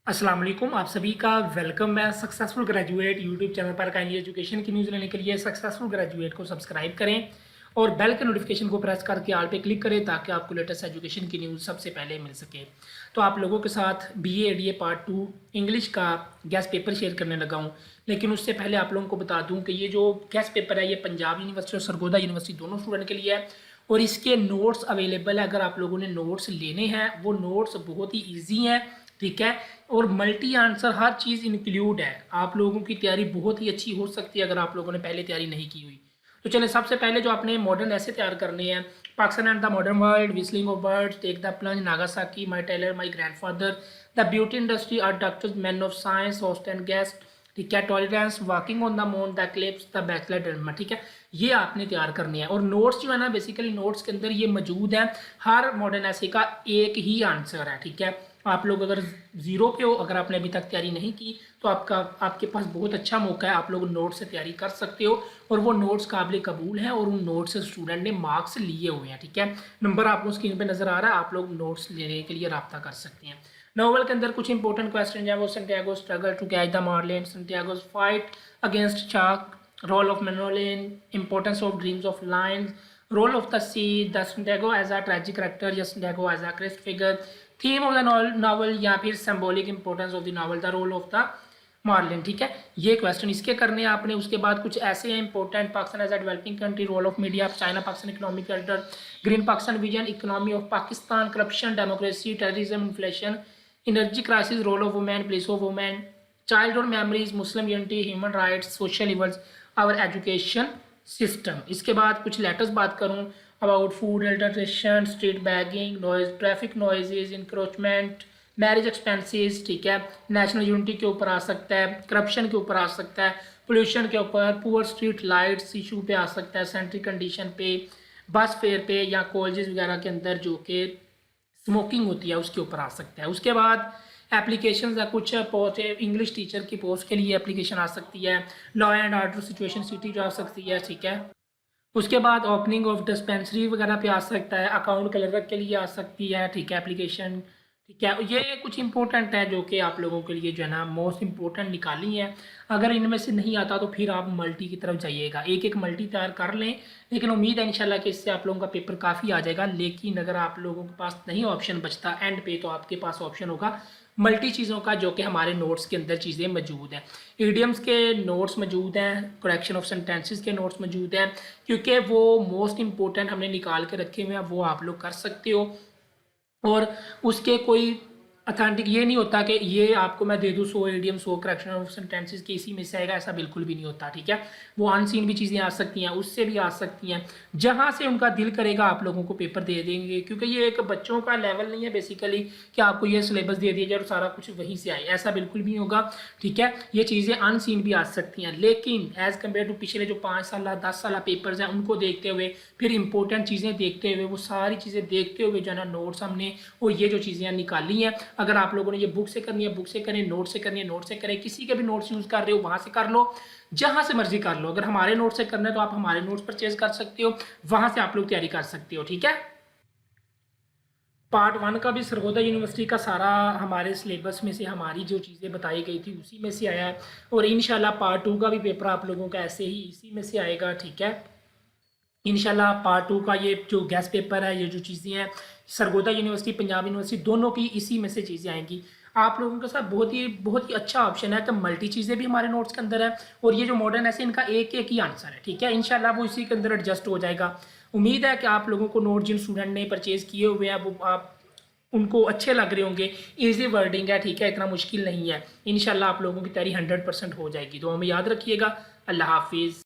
अस्सलाम वालेकुम, आप सभी का वेलकम। मैं सक्सेसफुल ग्रेजुएट यूट्यूब चैनल पर काइंडली एजुकेशन की न्यूज़ लेने के लिए सक्सेसफुल ग्रेजुएट को सब्सक्राइब करें और बेल के नोटिफिकेशन को प्रेस करके आल पे क्लिक करें ताकि आपको लेटेस्ट एजुकेशन की न्यूज़ सबसे पहले मिल सके। तो आप लोगों के साथ बीए एडीए पार्ट 2 इंग्लिश का गेस्ट पेपर शेयर करने लगा हूँ, लेकिन उससे पहले आप लोगों को बता दूँ कि ये जो गेस्ट पेपर है ये पंजाब यूनिवर्सिटी और सरगोदा यूनिवर्सिटी दोनों स्टूडेंट के लिए है और इसके नोट्स अवेलेबल है। अगर आप लोगों ने नोट्स लेने हैं वो नोट्स बहुत ही ईजी हैं, ठीक है, और मल्टी आंसर हर चीज़ इंक्लूड है। आप लोगों की तैयारी बहुत ही अच्छी हो सकती है अगर आप लोगों ने पहले तैयारी नहीं की हुई। तो चलें, सबसे पहले जो आपने मॉडर्न ऐसे तैयार करने हैं, Pakistan and the modern world, whistling of birds, take the plunge, Nagasaki, my tailor, my grandfather, the beauty industry, our doctors, man of science, host and guest, ठीक है, tolerance, walking on the moon, the eclipse, the bachelor drama, ठीक है, ये आपने तैयार करनी है। और नोट्स जो है ना, बेसिकली नोट्स के अंदर ये मौजूद है। हर मॉडर्न ऐसे का एक ही आंसर है, ठीक है। आप लोग अगर ज़ीरो पे हो, अगर आपने अभी तक तैयारी नहीं की, तो आपके पास बहुत अच्छा मौका है, आप लोग नोट्स से तैयारी कर सकते हो और वो नोट्स काबिल कबूल हैं और उन नोट्स से स्टूडेंट ने मार्क्स लिए हुए हैं, ठीक है। नंबर आपको स्क्रीन पे नज़र आ रहा है, आप लोग नोट्स लेने के लिए रब्ता कर सकते हैं। नॉवल के अंदर कुछ इंपॉर्टेंट क्वेश्चन है वो Santiago struggle to catch the marlin, Santiago fight against shark, role of Manolin, importance of dreams of lions, role of the sea, the Santiago as a tragic character या Santiago as a Christ figure, theme of the novel या फिर symbolic importance of the novel, the role of the marlin, ठीक है। ये question इसके करने हैं आपने। उसके बाद कुछ ऐसे हैं important, Pakistan as a developing country, role of media, China Pakistan economic culture, green Pakistan vision, economy of Pakistan, corruption, democracy, terrorism, inflation, energy crisis, role of women, place of women, childhood memories, Muslim unity, human rights, social evils, our education system. इसके बाद कुछ letters बात करूँ about food alteration, street begging, noise, traffic noises, encroachment, marriage expenses, ठीक है, national unity के ऊपर आ सकता है, करप्शन के ऊपर आ सकता है, पोल्यूशन के ऊपर, पुअर स्ट्रीट लाइट्स इशू पे आ सकता है, सेंट्री कंडीशन पे, बस फेयर पे या कॉलेजेस वगैरह के अंदर जो कि स्मोकिंग होती है उसके ऊपर आ सकता है। उसके बाद एप्लीकेशन या कुछ पोस्ट, इंग्लिश टीचर की पोस्ट के लिए एप्लीकेशन आ सकती है, law and order situation city जो आ सकती है, ठीक है। उसके बाद ओपनिंग ऑफ डिस्पेंसरी वगैरह पे आ सकता है, अकाउंट क्लर्क के लिए आ सकती है, ठीक है, एप्लीकेशन, ठीक है। ये कुछ इंपॉर्टेंट है जो कि आप लोगों के लिए जो है ना मोस्ट इंपॉर्टेंट निकाली है। अगर इनमें से नहीं आता तो फिर आप मल्टी की तरफ जाइएगा, एक एक मल्टी तैयार कर लें, लेकिन उम्मीद है इंशाल्लाह कि इससे आप लोगों का पेपर काफ़ी आ जाएगा। लेकिन अगर आप लोगों के पास नहीं ऑप्शन बचता एंड पे, तो आपके पास ऑप्शन होगा मल्टी चीज़ों का, जो कि हमारे नोट्स के अंदर चीज़ें मौजूद हैं। ईडियम्स के नोट्स मौजूद हैं, करेक्शन ऑफ सेंटेंसेस के नोट्स मौजूद हैं, क्योंकि वो मोस्ट इंपॉर्टेंट हमने निकाल के रखे हुए हैं, वो आप लोग कर सकते हो। और उसके कोई अथेंटिक ये नहीं होता कि ये आपको मैं दे दूँ 100 ईडियम 100 करेक्शन ऑफ सेंटेंसेस के इसी में से आएगा, ऐसा बिल्कुल भी नहीं होता, ठीक है। वो अनसीन भी चीज़ें आ सकती हैं, उससे भी आ सकती हैं, जहाँ से उनका दिल करेगा आप लोगों को पेपर दे देंगे, क्योंकि ये एक बच्चों का लेवल नहीं है बेसिकली कि आपको ये सिलेबस दे दिया जाए और सारा कुछ वहीं से आए, ऐसा बिल्कुल भी नहीं होगा, ठीक है। ये चीज़ें अनसीन भी आ सकती हैं, लेकिन एज़ कम्पेयर टू पिछले जो 5 साल 10 साल पेपर्स हैं उनको देखते हुए, फिर इंपॉर्टेंट चीज़ें देखते हुए, वो सारी चीज़ें देखते हुए जो है ना नोट्स हमने और ये जो चीज़ें निकाली हैं। अगर आप लोगों ने ये बुक से करनी है बुक से करें, नोट से करनी है नोट से करें, किसी के भी नोट्स यूज़ कर रहे हो वहाँ से कर लो, जहाँ से मर्जी कर लो। अगर हमारे नोट से करना है तो आप हमारे नोट्स परचेज कर सकते हो, वहाँ से आप लोग तैयारी कर सकते हो, ठीक है। पार्ट 1 का भी सरगोदा यूनिवर्सिटी का सारा हमारे सिलेबस में से हमारी जो चीज़ें बताई गई थी उसी में से आया है, और इंशाल्लाह पार्ट 2 का भी पेपर आप लोगों का ऐसे ही इसी में से आएगा, ठीक है। इंशाल्लाह पार्ट 2 का ये जो गेस्ट पेपर है, ये जो चीज़ें हैं, सरगोदा यूनिवर्सिटी पंजाब यूनिवर्सिटी दोनों की इसी में से चीज़ें आएंगी। आप लोगों के साथ बहुत ही अच्छा ऑप्शन है कि मल्टी चीज़ें भी हमारे नोट्स के अंदर है, और ये जो मॉडर्न ऐसे इनका एक एक ही आंसर है, ठीक है। इंशाल्लाह वो इसी के अंदर एडजस्ट हो जाएगा। उम्मीद है कि आप लोगों को नोट जिन स्टूडेंट ने परचेज़ किए हुए हैं वो आप उनको अच्छे लग रहे होंगे, ईजी वर्डिंग है, ठीक है, इतना मुश्किल नहीं है। इंशाल्लाह आप लोगों की तैयारी 100% हो जाएगी। तो हमें याद रखिएगा। अल्लाह हाफिज़।